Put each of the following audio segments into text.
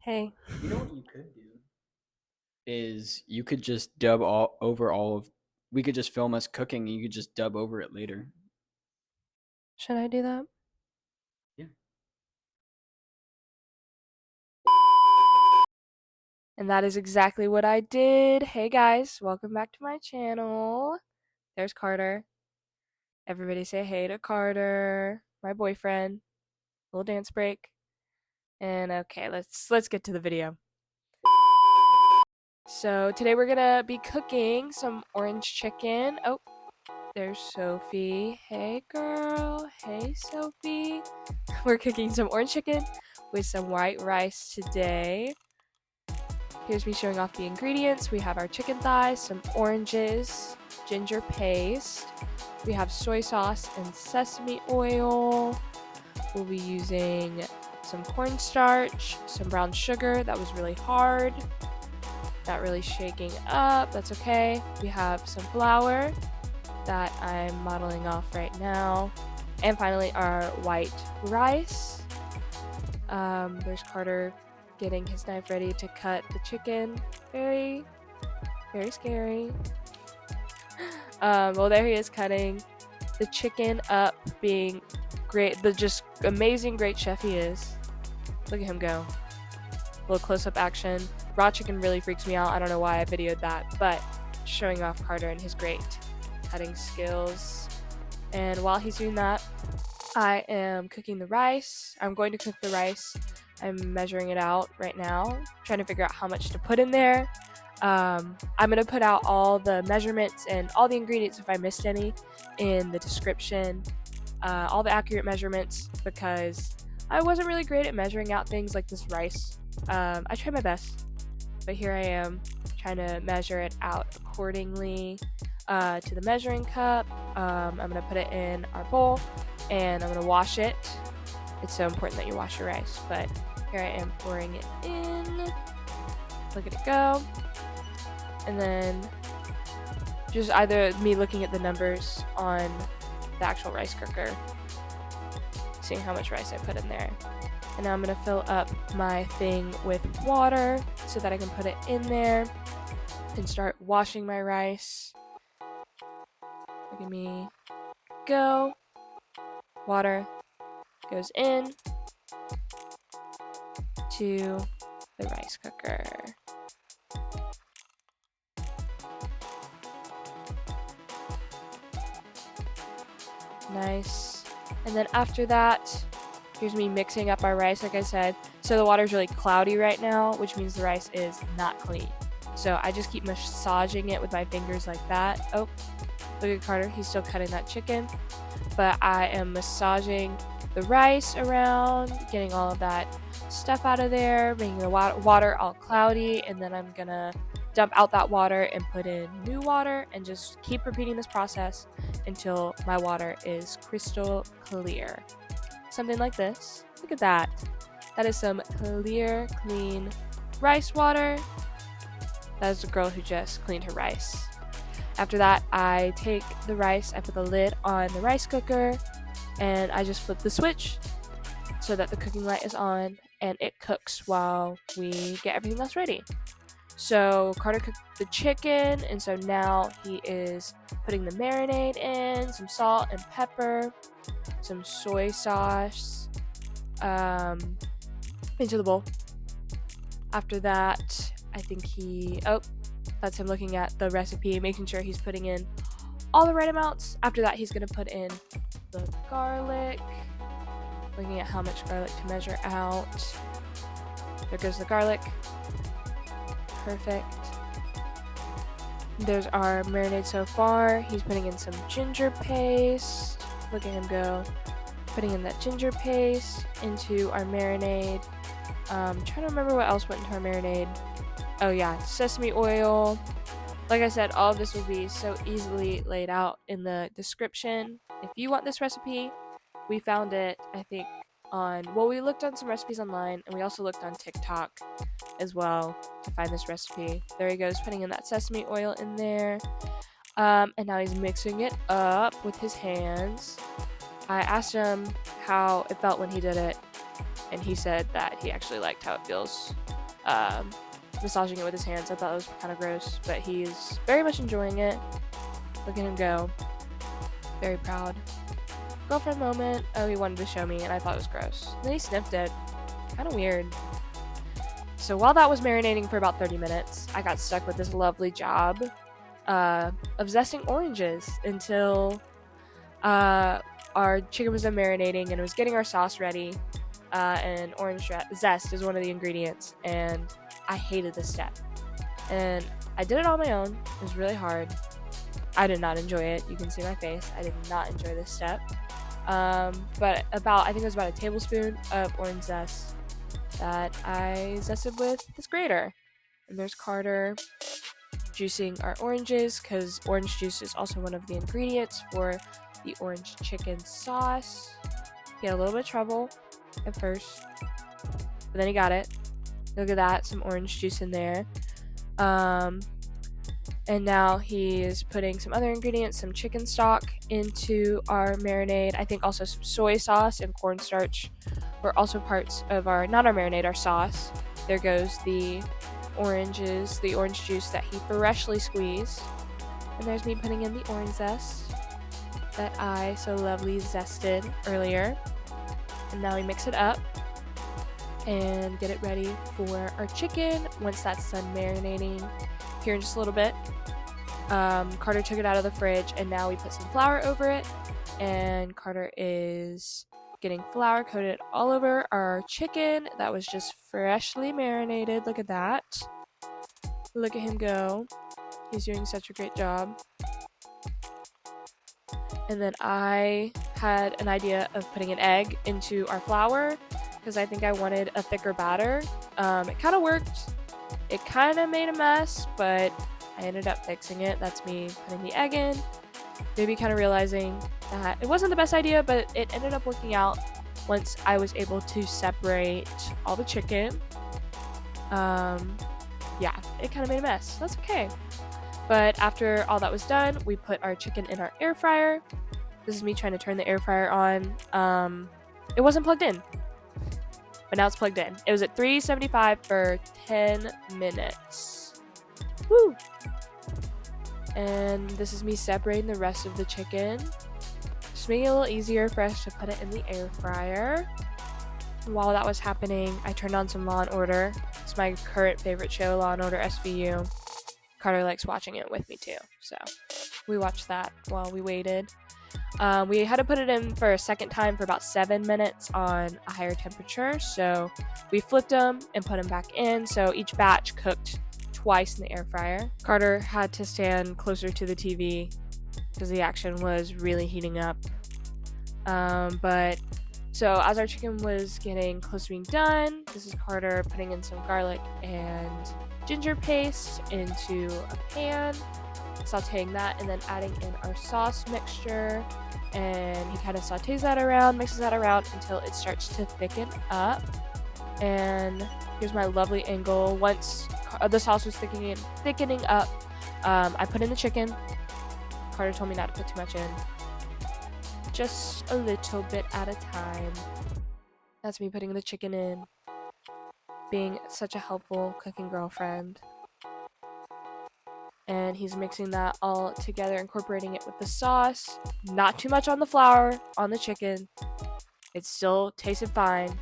Hey. You know what you could do is you could just dub all over all of. We could just film us cooking, and you could just dub over it later. Should I do that? Yeah. And that is exactly what I did. Hey guys, welcome back to my channel. There's Carter. Everybody say hey to Carter, my boyfriend. Little dance break. And okay, let's get to the video. So today we're gonna be cooking some orange chicken. Oh, there's Sophie. Hey girl. Hey Sophie. We're cooking some orange chicken with some white rice today. Here's me showing off the ingredients. We have our chicken thighs, some oranges, ginger paste. We have soy sauce and sesame oil. We'll be using some cornstarch, some brown sugar that was really hard, not really shaking up, that's okay. We have some flour that I'm modeling off right now. And finally our white rice. There's Carter getting his knife ready to cut the chicken. Very scary. Well, there he is cutting the chicken up, being great, the just amazing great chef he is. Look at him go. A little close-up action. Raw chicken really freaks me out. I don't know why I videoed that, but showing off Carter and his great cutting skills. And while he's doing that, I am cooking the rice. I'm going to cook the rice. I'm measuring it out right now, trying to figure out how much to put in there. I'm going to put out all the measurements and all the ingredients, if I missed any, in the description. All the accurate measurements, because I wasn't really great at measuring out things like this rice. I tried my best, but here I am trying to measure it out accordingly to the measuring cup. I'm going to put it in our bowl, and I'm going to wash it. It's so important that you wash your rice, but here I am pouring it in. Look at it go. And then just either me looking at the numbers on the actual rice cooker, seeing how much rice I put in there. And now I'm going to fill up my thing with water so that I can put it in there and start washing my rice. Look at me go. Water goes in to the rice cooker. Nice. And then after that, here's me mixing up our rice, like I said. So the water's really cloudy right now, which means the rice is not clean. So I just keep massaging it with my fingers like that. Oh, look at Carter, he's still cutting that chicken. But I am massaging the rice around, getting all of that stuff out of there, making the water all cloudy, and then I'm gonna dump out that water and put in new water and just keep repeating this process until my water is crystal clear. Something like this. Look at that. That is some clear, clean rice water. That is the girl who just cleaned her rice. After that, I take the rice, I put the lid on the rice cooker, and I just flip the switch so that the cooking light is on, and it cooks while we get everything else ready. So Carter cooked the chicken, and so now he is putting the marinade in, some salt and pepper, some soy sauce into the bowl. After that, I think that's him looking at the recipe, making sure he's putting in all the right amounts. After that, he's going to put in the garlic, looking at how much garlic to measure out. There goes the garlic. Perfect. There's our marinade so far. He's putting in some ginger paste. Look at him go. Putting in that ginger paste into our marinade. Trying to remember what else went into our marinade. Oh yeah, sesame oil. Like I said, all of this will be so easily laid out in the description. If you want this recipe, we found it, I think, we looked on some recipes online, and we also looked on TikTok as well to find this recipe. There he goes, putting in that sesame oil in there. And now he's mixing it up with his hands. I asked him how it felt when he did it, and he said that he actually liked how it feels massaging it with his hands. I thought it was kind of gross, but he's very much enjoying it. Look at him go. Very proud. Girlfriend moment. Oh, he wanted to show me, and I thought it was gross. And then he sniffed it. Kind of weird. So while that was marinating for about 30 minutes, I got stuck with this lovely job of zesting oranges until our chicken was done marinating and it was getting our sauce ready. And orange zest is one of the ingredients, and I hated this step. And I did it on my own. It was really hard. I did not enjoy it. You can see my face. I did not enjoy this step. But I think it was about a tablespoon of orange zest that I zested with this grater. And there's Carter juicing our oranges, because orange juice is also one of the ingredients for the orange chicken sauce. He had a little bit of trouble at first, but then he got it. Look at that, some orange juice in there. And now he's putting some other ingredients, some chicken stock into our marinade. I think also some soy sauce and cornstarch were also parts of not our marinade, our sauce. There goes the orange juice that he freshly squeezed. And there's me putting in the orange zest that I so lovely zested earlier. And now we mix it up and get it ready for our chicken once that's done marinating here in just a little bit. Carter took it out of the fridge, and now we put some flour over it, and Carter is getting flour coated all over our chicken that was just freshly marinated. Look at that. Look at him go. He's doing such a great job. And then I had an idea of putting an egg into our flour because I think I wanted a thicker batter. It kind of worked. It kind of made a mess, but I ended up fixing it. That's me putting the egg in, maybe kind of realizing that it wasn't the best idea, but it ended up working out once I was able to separate all the chicken. Yeah, it kind of made a mess. That's okay. But after all that was done, we put our chicken in our air fryer. This is me trying to turn the air fryer on. It wasn't plugged in, but now it's plugged in. It was at 375 for 10 minutes. Woo! And this is me separating the rest of the chicken. Just making it a little easier for us to put it in the air fryer. While that was happening, I turned on some Law & Order. It's my current favorite show, Law & Order SVU. Carter likes watching it with me too, so we watched that while we waited. We had to put it in for a second time for about 7 minutes on a higher temperature, so we flipped them and put them back in, so each batch cooked twice in the air fryer. Carter had to stand closer to the TV because the action was really heating up. But so as our chicken was getting close to being done, this is Carter putting in some garlic and ginger paste into a pan, sauteing that, and then adding in our sauce mixture. And he kind of sautés that around, mixes that around until it starts to thicken up. And here's my lovely angle. Once the sauce was thickening up, I put in the chicken. Carter told me not to put too much in. Just a little bit at a time. That's me putting the chicken in. Being such a helpful cooking girlfriend. And he's mixing that all together, incorporating it with the sauce. Not too much on the flour, on the chicken. It still tasted fine.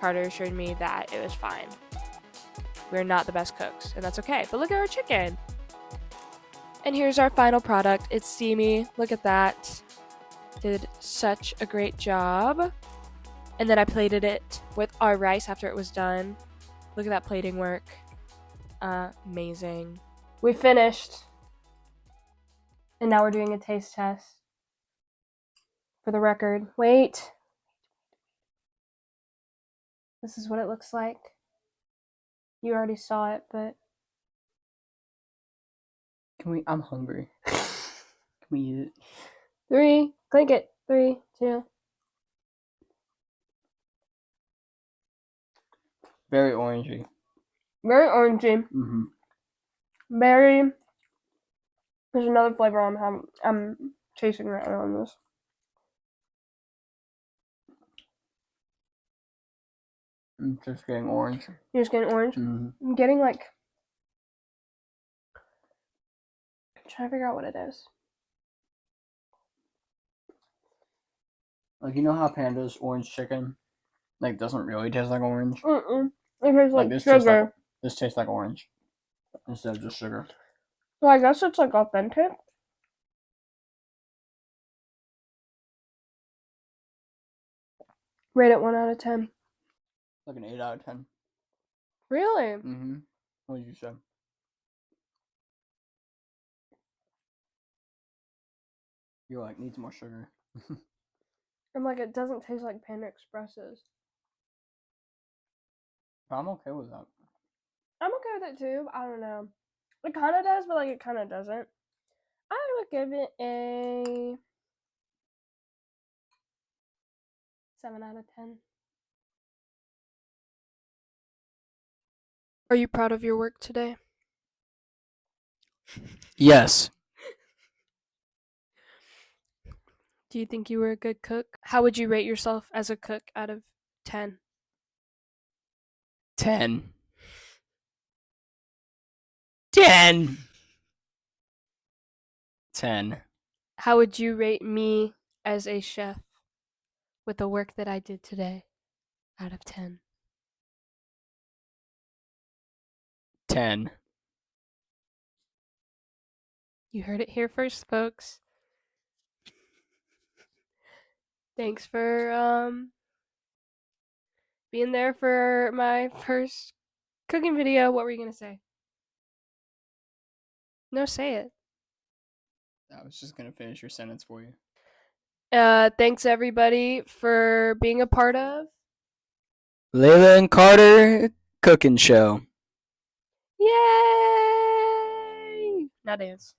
Carter assured me that it was fine. We're not the best cooks, and that's okay. But look at our chicken. And here's our final product. It's steamy. Look at that. Did such a great job. And then I plated it with our rice after it was done. Look at that plating work. Amazing. We finished. And now we're doing a taste test. For the record. Wait. This is what it looks like. You already saw it, but... I'm hungry. Can we eat it? 3, click it. 3, 2. Very orangey. Very orangey. Mm-hmm. Very. There's another flavor I'm chasing right now on this. I'm just getting orange. You're just getting orange? Mm-hmm. I'm getting like... I'm trying to figure out what it is. Like, you know how Panda's orange chicken, like, doesn't really taste like orange? Mm-mm. It tastes like this sugar. tastes like orange instead of just sugar. So I guess it's like authentic. Rate it 1 out of 10. Like an 8 out of 10. Really? Mm-hmm. What did you say? You're like, needs more sugar. I'm like, it doesn't taste like Panda Expresses. I'm okay with that. I'm okay with it too. I don't know. It kind of does, but like it kind of doesn't. I would give it a 7 out of 10. Are you proud of your work today? Yes. Do you think you were a good cook? How would you rate yourself as a cook out of 10? 10. 10. 10. How would you rate me as a chef with the work that I did today out of 10? 10. You heard it here first, folks. Thanks for being there for my first cooking video. What were you going to say? No, say it. I was just going to finish your sentence for you. Thanks everybody for being a part of Layla and Carter Cooking Show. Yay! Now dance.